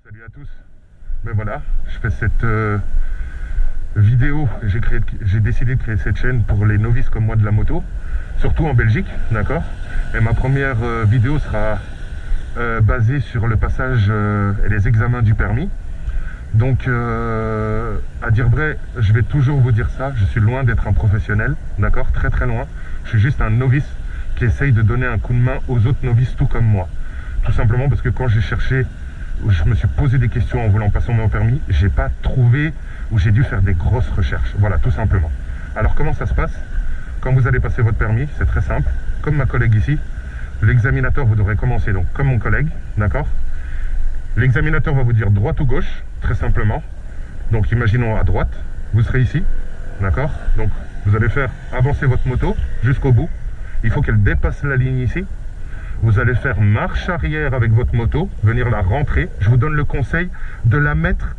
Salut à tous. Ben voilà, je fais cette vidéo. J'ai décidé de créer cette chaîne pour les novices comme moi de la moto, surtout en Belgique, d'accord. Et ma première vidéo sera basée sur le passage et les examens du permis. Donc, à dire vrai, je vais toujours vous dire ça. Je suis loin d'être un professionnel, d'accord, très très loin. Je suis juste un novice qui essaye de donner un coup de main aux autres novices, tout comme moi. Tout simplement parce que quand j'ai cherché, je me suis posé des questions en voulant passer mon permis, j'ai pas trouvé, ou j'ai dû faire des grosses recherches. Voilà, tout simplement. Alors comment ça se passe? Quand vous allez passer votre permis, c'est très simple. Comme ma collègue ici, l'examinateur, vous devrez commencer donc comme mon collègue, d'accord. L'examinateur va vous dire droite ou gauche, très simplement. Donc imaginons à droite, vous serez ici, d'accord. Donc vous allez faire avancer votre moto jusqu'au bout. Il faut qu'elle dépasse la ligne ici. Vous allez faire marche arrière avec votre moto, venir la rentrer. Je vous donne le conseil de la mettre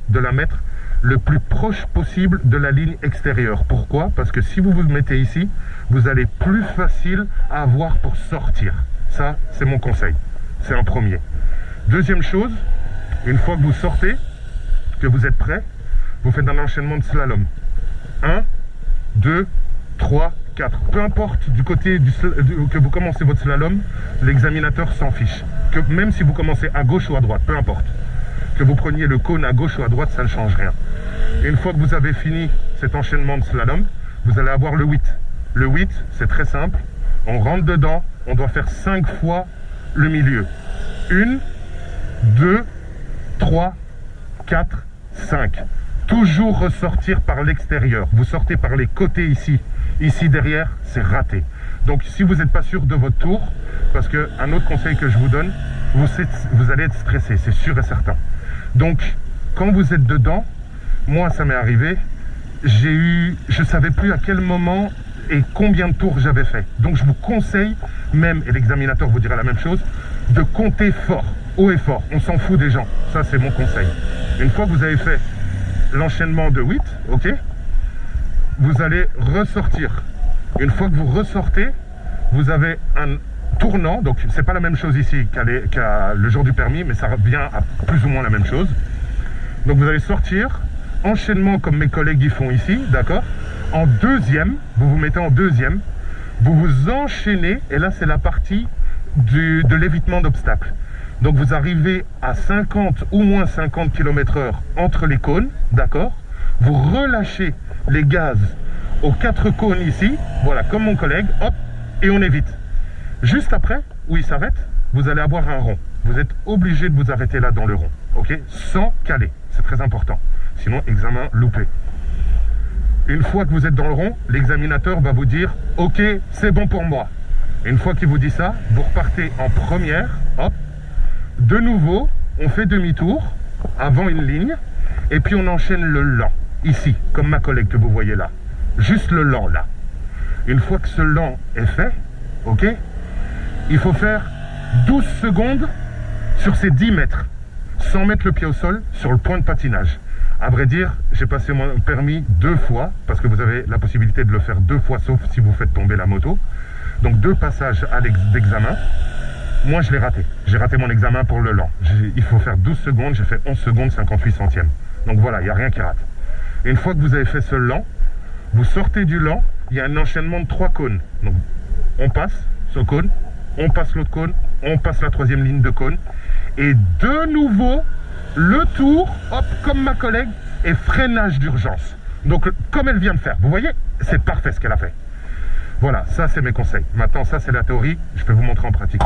le plus proche possible de la ligne extérieure. Pourquoi? Parce que si vous vous mettez ici, vous allez plus facile à avoir pour sortir. Ça, c'est mon conseil. C'est un premier. Deuxième chose, une fois que vous sortez, que vous êtes prêt, vous faites un enchaînement de slalom. 1, 2, 3, 4. Peu importe du côté que vous commencez votre slalom, l'examinateur s'en fiche. Que même si vous commencez à gauche ou à droite, peu importe. Que vous preniez le cône à gauche ou à droite, ça ne change rien. Une fois que vous avez fini cet enchaînement de slalom, vous allez avoir le 8. Le 8, c'est très simple. On rentre dedans, on doit faire 5 fois le milieu. 1, 2, 3, 4, 5. Toujours ressortir par l'extérieur. Vous sortez par les côtés ici. Ici derrière, c'est raté. Donc si vous n'êtes pas sûr de votre tour, parce qu'un autre conseil que je vous donne, vous allez être stressé, c'est sûr et certain. Donc quand vous êtes dedans, moi ça m'est arrivé, je ne savais plus à quel moment et combien de tours j'avais fait. Donc je vous conseille même, et l'examinateur vous dira la même chose, de compter fort, haut et fort. On s'en fout des gens, ça c'est mon conseil. Une fois que vous avez fait l'enchaînement de 8, ok, vous allez ressortir. Une fois que vous ressortez, vous avez un tournant. Donc c'est pas la même chose ici qu'à le jour du permis, mais ça revient à plus ou moins la même chose. Donc vous allez sortir, enchaînement comme mes collègues y font ici, d'accord. En deuxième, vous vous mettez en deuxième, vous vous enchaînez, et là c'est la partie de l'évitement d'obstacles. Donc vous arrivez à 50 ou moins 50 km/h entre les cônes, d'accord. Vous relâchez les gaz aux 4 cônes ici, voilà, comme mon collègue, hop, et on évite. Juste après, où il s'arrête, vous allez avoir un rond. Vous êtes obligé de vous arrêter là dans le rond, ok, sans caler, c'est très important. Sinon, examen loupé. Une fois que vous êtes dans le rond, l'examinateur va vous dire, ok, c'est bon pour moi. Une fois qu'il vous dit ça, vous repartez en première, hop, de nouveau, on fait demi-tour, avant une ligne, et puis on enchaîne le lent, ici, comme ma collègue que vous voyez là. Juste le lent, là. Une fois que ce lent est fait, ok, il faut faire 12 secondes sur ces 10 mètres, sans mettre le pied au sol, sur le point de patinage. À vrai dire, j'ai passé mon permis 2 fois, parce que vous avez la possibilité de le faire 2 fois, sauf si vous faites tomber la moto. Donc 2 passages d'examen. Moi, je l'ai raté. J'ai raté mon examen pour le lent. Il faut faire 12 secondes, j'ai fait 11 secondes 58 centièmes. Donc voilà, il n'y a rien qui rate. Une fois que vous avez fait ce lent, vous sortez du lent, il y a un enchaînement de 3 cônes. Donc on passe ce cône, on passe l'autre cône, on passe la 3e ligne de cône. Et de nouveau, le tour, hop, comme ma collègue, et freinage d'urgence. Donc comme elle vient de faire, vous voyez, c'est parfait ce qu'elle a fait. Voilà, ça c'est mes conseils. Maintenant, ça c'est la théorie, je peux vous montrer en pratique.